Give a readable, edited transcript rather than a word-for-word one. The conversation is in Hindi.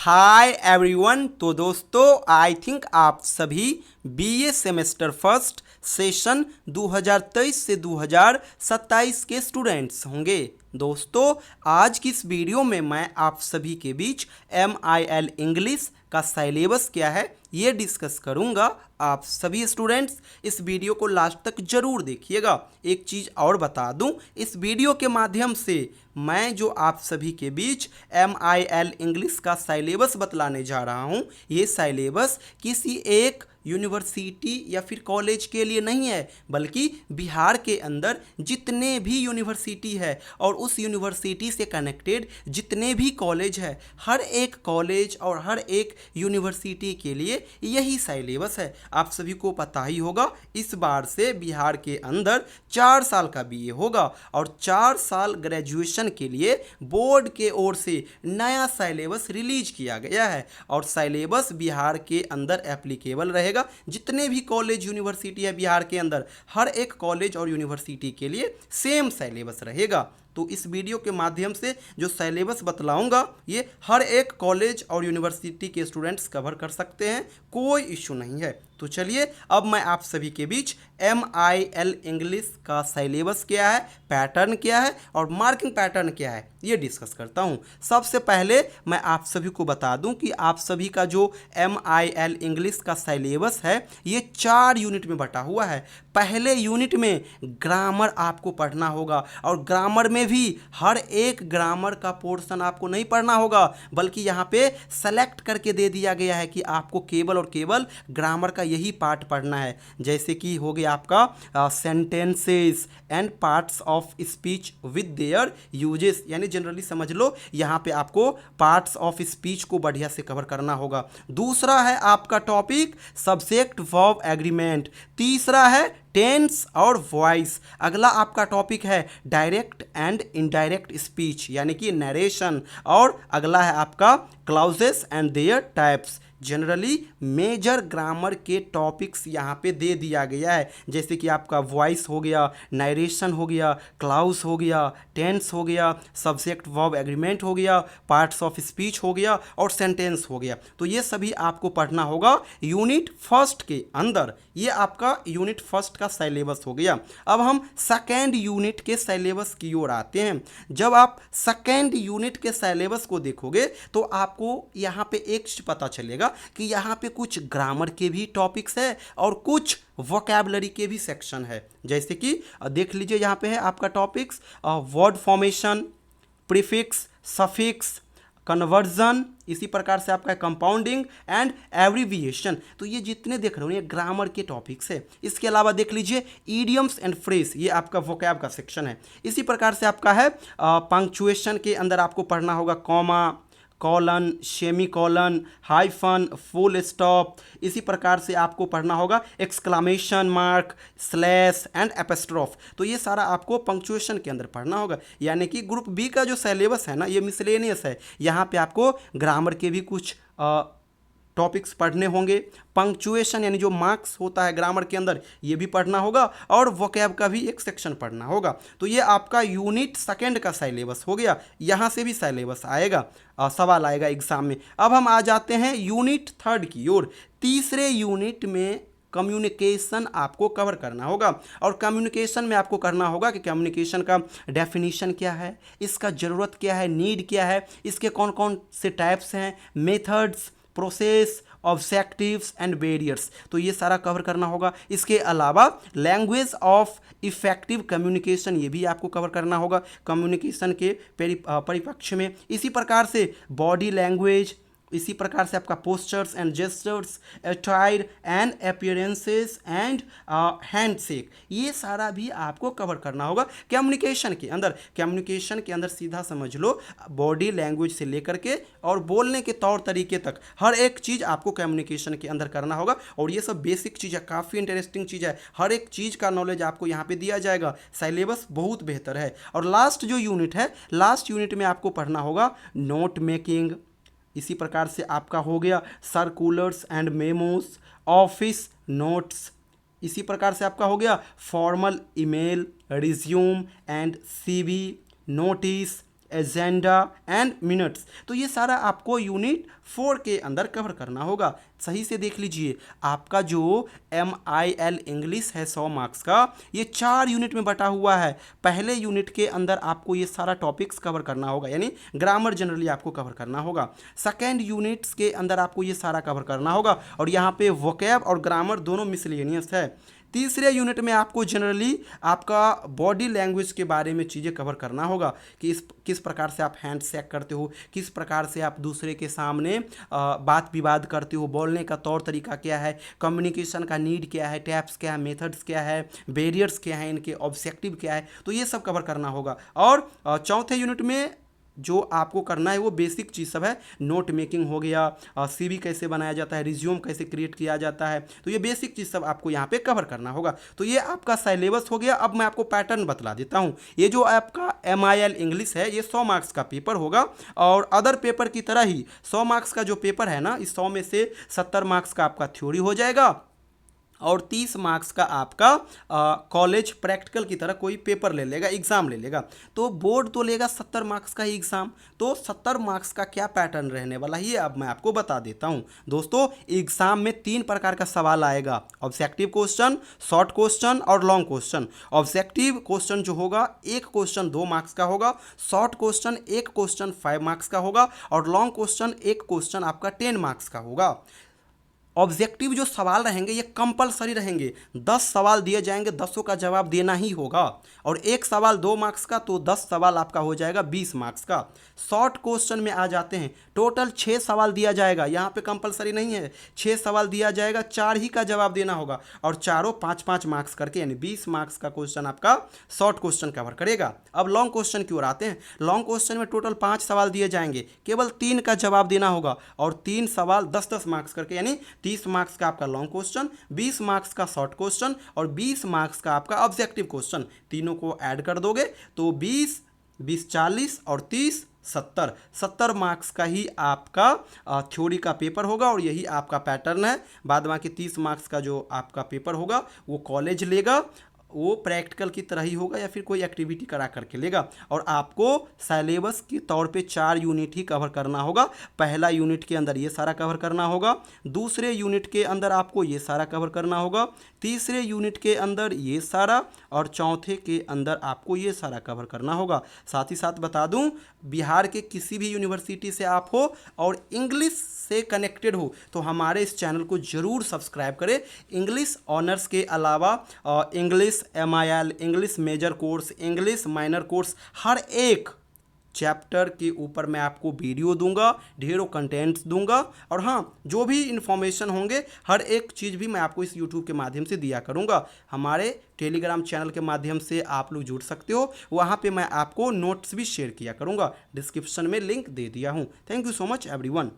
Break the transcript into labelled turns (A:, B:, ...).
A: Hi everyone. तो दोस्तों आई थिंक आप सभी बीए सेमेस्टर फर्स्ट सेशन 2023 से 2027 के स्टूडेंट्स होंगे। दोस्तों आज की इस वीडियो में मैं आप सभी के बीच MIL इंग्लिश का सिलेबस क्या है ये डिस्कस करूंगा। आप सभी स्टूडेंट्स इस वीडियो को लास्ट तक जरूर देखिएगा। एक चीज़ और बता दूं, इस वीडियो के माध्यम से मैं जो आप सभी के बीच MIL इंग्लिश का सिलेबस बतलाने जा रहा हूं, ये सिलेबस किसी एक यूनिवर्सिटी या फिर कॉलेज के लिए नहीं है, बल्कि बिहार के अंदर जितने भी यूनिवर्सिटी है और उस यूनिवर्सिटी से कनेक्टेड जितने भी कॉलेज है, हर एक कॉलेज और हर एक यूनिवर्सिटी के लिए यही सिलेबस है। आप सभी को पता ही होगा, इस बार से बिहार के अंदर 4 साल का बीए होगा और 4 साल ग्रेजुएशन के लिए बोर्ड के ओर से नया सिलेबस रिलीज किया गया है और सिलेबस बिहार के अंदर एप्लीकेबल रहेगा। जितने भी कॉलेज यूनिवर्सिटी है बिहार के अंदर, हर एक कॉलेज और यूनिवर्सिटी के लिए सेम सिलेबस रहेगा। तो इस वीडियो के माध्यम से जो सिलेबस बतलाऊंगा ये हर एक कॉलेज और यूनिवर्सिटी के स्टूडेंट्स कवर कर सकते हैं, कोई इशू नहीं है। तो चलिए अब मैं आप सभी के बीच MIL इंग्लिश का सिलेबस क्या है, पैटर्न क्या है और मार्किंग पैटर्न क्या है ये डिस्कस करता हूं। सबसे पहले मैं आप सभी को बता दूं कि आप सभी का जो MIL इंग्लिश का सिलेबस है ये 4 यूनिट में बटा हुआ है। पहले यूनिट में ग्रामर आपको पढ़ना होगा और ग्रामर में भी हर एक ग्रामर का पोर्शन आपको नहीं पढ़ना होगा, बल्कि यहाँ पे सेलेक्ट करके दे दिया गया है कि आपको केवल और केवल ग्रामर का यही पार्ट पढ़ना है। जैसे कि हो गया आपका sentences and parts of speech with their uses, यानी जनरली समझ लो यहाँ पे आपको पार्ट्स ऑफ स्पीच को बढ़िया से कवर करना होगा। दूसरा है आपका टॉपिक सब्जेक्ट वर्ब एग्रीमेंट। तीसरा है टेंस और वॉइस। अगला आपका टॉपिक है डायरेक्ट एंड इनडायरेक्ट स्पीच यानी कि नरेशन। और अगला है आपका clauses and their types. Generally major grammar के टॉपिक्स यहाँ पे दे दिया गया है, जैसे कि आपका वॉइस हो गया, नरेशन हो गया, क्लाउज हो गया, टेंस हो गया, सब्जेक्ट वर्ब एग्रीमेंट हो गया, पार्ट्स ऑफ स्पीच हो गया और सेंटेंस हो गया। तो ये सभी आपको पढ़ना होगा यूनिट फर्स्ट के अंदर। ये आपका यूनिट फर्स्ट का सिलेबस हो गया। अब हम सेकेंड यूनिट के सिलेबस की ओर आते हैं। जब आप सेकेंड यूनिट के सिलेबस को देखोगे तो आपको यहाँ पे एक चीज पता चलेगा कि यहाँ पे कुछ ग्रामर के भी टॉपिक्स है और कुछ वोकैबुलरी के भी सेक्शन है। जैसे कि देख लीजिए यहाँ पे है आपका topics word formation, prefix, suffix, conversion, इसी प्रकार से आपका कंपाउंडिंग एंड एब्रीविएशन। तो ये जितने देख रहे हो ये ग्रामर के टॉपिक्स है। इसके अलावा देख लीजिए ईडियम्स एंड फ्रेज, ये आपका वोकैब का सेक्शन है। इसी प्रकार से आपका है पंक्चुएशन के अंदर आपको पढ़ना होगा comma, colon, semi colon, hyphen, full stop. इसी प्रकार से आपको पढ़ना होगा एक्सक्लामेशन मार्क, स्लैश एंड एपिस्ट्रोफ। तो ये सारा आपको पंक्चुएशन के अंदर पढ़ना होगा। यानी कि ग्रुप बी का जो सिलेबस है ना ये मिसलेनियस है। यहाँ पे आपको ग्रामर के भी कुछ टॉपिक्स पढ़ने होंगे। पंक्चुएशन यानी जो मार्क्स होता है ग्रामर के अंदर ये भी पढ़ना होगा और वोकैब का भी एक सेक्शन पढ़ना होगा। तो ये आपका यूनिट सेकंड का सिलेबस हो गया। यहाँ से भी सिलेबस आएगा, सवाल आएगा एग्जाम में। अब हम आ जाते हैं यूनिट थर्ड की ओर। तीसरे यूनिट में कम्युनिकेशन आपको कवर करना होगा और कम्युनिकेशन में आपको करना होगा कि कम्युनिकेशन का डेफिनेशन क्या है, इसका ज़रूरत क्या है, नीड क्या है, इसके कौन कौन से टाइप्स हैं, methods, process, objectives and barriers. तो ये सारा कवर करना होगा। इसके अलावा लैंग्वेज ऑफ इफेक्टिव कम्युनिकेशन ये भी आपको कवर करना होगा कम्युनिकेशन के परिप्रेक्ष्य में। इसी प्रकार से बॉडी लैंग्वेज, इसी प्रकार से आपका postures and gestures, attire and appearances and handshake, ये सारा भी आपको कवर करना होगा कम्युनिकेशन के अंदर। कम्युनिकेशन के अंदर सीधा समझ लो बॉडी लैंग्वेज से लेकर के और बोलने के तौर तरीके तक हर एक चीज़ आपको कम्युनिकेशन के अंदर करना होगा। और ये सब बेसिक चीज़ है, काफ़ी इंटरेस्टिंग चीज़ है। हर एक चीज़ का नॉलेज आपको यहाँ पे दिया जाएगा। सिलेबस बहुत बेहतर है। और लास्ट जो यूनिट है, लास्ट यूनिट में आपको पढ़ना होगा नोट मेकिंग। इसी प्रकार से आपका हो गया circulars and memos, office notes. इसी प्रकार से आपका हो गया formal email, resume and CV, notice, agenda and minutes. तो ये सारा आपको यूनिट 4 के अंदर कवर करना होगा। सही से देख लीजिए, आपका जो MIL इंग्लिश है 100 मार्क्स का, ये 4 यूनिट में बटा हुआ है। पहले यूनिट के अंदर आपको ये सारा टॉपिक्स कवर करना होगा, यानी ग्रामर जनरली आपको कवर करना होगा। सेकेंड यूनिट्स के अंदर आपको ये सारा कवर करना होगा, और यहाँ पे वोकैब और ग्रामर दोनों मिसलेनियस है। तीसरे यूनिट में आपको जनरली आपका बॉडी लैंग्वेज के बारे में चीज़ें कवर करना होगा कि किस प्रकार से आप हैंड शेक करते हो, किस प्रकार से आप दूसरे के सामने बात विवाद करते हो, बोलने का तौर तरीका क्या है, कम्युनिकेशन का नीड क्या है, टैप्स क्या है, मेथड्स क्या है, बैरियर्स क्या है, इनके ऑब्जेक्टिव क्या है, तो ये सब कवर करना होगा। और चौथे यूनिट में जो आपको करना है वो बेसिक चीज़ सब है। नोट मेकिंग हो गया, CV कैसे बनाया जाता है, रिज्यूम कैसे क्रिएट किया जाता है, तो ये बेसिक चीज़ सब आपको यहाँ पे कवर करना होगा। तो ये आपका सिलेबस हो गया। अब मैं आपको पैटर्न बतला देता हूँ। ये जो आपका MIL इंग्लिश है, ये 100 मार्क्स का पेपर होगा, और अदर पेपर की तरह ही 100 मार्क्स का जो पेपर है ना, इस 100 में से 70 मार्क्स का आपका थ्योरी हो जाएगा, और 30 मार्क्स का आपका कॉलेज प्रैक्टिकल की तरह कोई पेपर ले लेगा, एग्ज़ाम ले लेगा। तो बोर्ड तो लेगा 70 मार्क्स का ही एग्ज़ाम। तो 70 मार्क्स का क्या पैटर्न रहने वाला है, ये अब मैं आपको बता देता हूँ। दोस्तों, एग्ज़ाम में 3 प्रकार का सवाल आएगा: ऑब्जेक्टिव क्वेश्चन, शॉर्ट क्वेश्चन और लॉन्ग क्वेश्चन। ऑब्जेक्टिव क्वेश्चन जो होगा, एक क्वेश्चन 2 मार्क्स का होगा, शॉर्ट क्वेश्चन एक क्वेश्चन 5 मार्क्स का होगा, और लॉन्ग क्वेश्चन एक क्वेश्चन आपका 10 मार्क्स का होगा। ऑब्जेक्टिव जो सवाल रहेंगे ये कंपलसरी रहेंगे। 10 सवाल दिए जाएंगे, 10 का जवाब देना ही होगा, और एक सवाल 2 मार्क्स का, तो 10 सवाल आपका हो जाएगा 20 मार्क्स का। शॉर्ट क्वेश्चन में आ जाते हैं, टोटल 6 सवाल दिया जाएगा, यहाँ पे कंपलसरी नहीं है, 6 सवाल दिया जाएगा, 4 ही का जवाब देना होगा, और चारों 5-5 मार्क्स करके, यानी 20 मार्क्स का क्वेश्चन आपका शॉर्ट क्वेश्चन कवर करेगा। अब लॉन्ग क्वेश्चन की ओर आते हैं। लॉन्ग क्वेश्चन में टोटल 5 सवाल दिए जाएंगे, केवल 3 का जवाब देना होगा, और 3 सवाल 10-10 मार्क्स करके, यानी 30 मार्क्स का आपका लॉन्ग क्वेश्चन, 20 मार्क्स का शॉर्ट क्वेश्चन, और 20 मार्क्स का आपका ऑब्जेक्टिव क्वेश्चन। तीनों को ऐड कर दोगे तो 20, 20 40 और 30 70 मार्क्स का ही आपका थ्योरी का पेपर होगा, और यही आपका पैटर्न है। बाद बाकी 30 मार्क्स का जो आपका पेपर होगा वो कॉलेज लेगा, वो प्रैक्टिकल की तरह ही होगा, या फिर कोई एक्टिविटी करा करके लेगा। और आपको सिलेबस के तौर पे 4 यूनिट ही कवर करना होगा। पहला यूनिट के अंदर ये सारा कवर करना होगा, दूसरे यूनिट के अंदर आपको ये सारा कवर करना होगा, तीसरे यूनिट के अंदर ये सारा, और चौथे के अंदर आपको ये सारा कवर करना होगा। साथ ही साथ बता दूं, बिहार के किसी भी यूनिवर्सिटी से आप हो और इंग्लिश से कनेक्टेड हो तो हमारे इस चैनल को ज़रूर सब्सक्राइब करें। इंग्लिश ऑनर्स के अलावा English MIL, English major course, English minor course, हर एक चैप्टर के ऊपर मैं आपको वीडियो दूंगा, ढेरों कंटेंट्स दूंगा, और हाँ, जो भी इन्फॉर्मेशन होंगे हर एक चीज़ भी मैं आपको इस यूट्यूब के माध्यम से दिया करूंगा। हमारे टेलीग्राम चैनल के माध्यम से आप लोग जुड़ सकते हो, वहाँ पे मैं आपको नोट्स भी शेयर किया करूंगा। डिस्क्रिप्शन में लिंक दे दिया हूँ। Thank you so much everyone.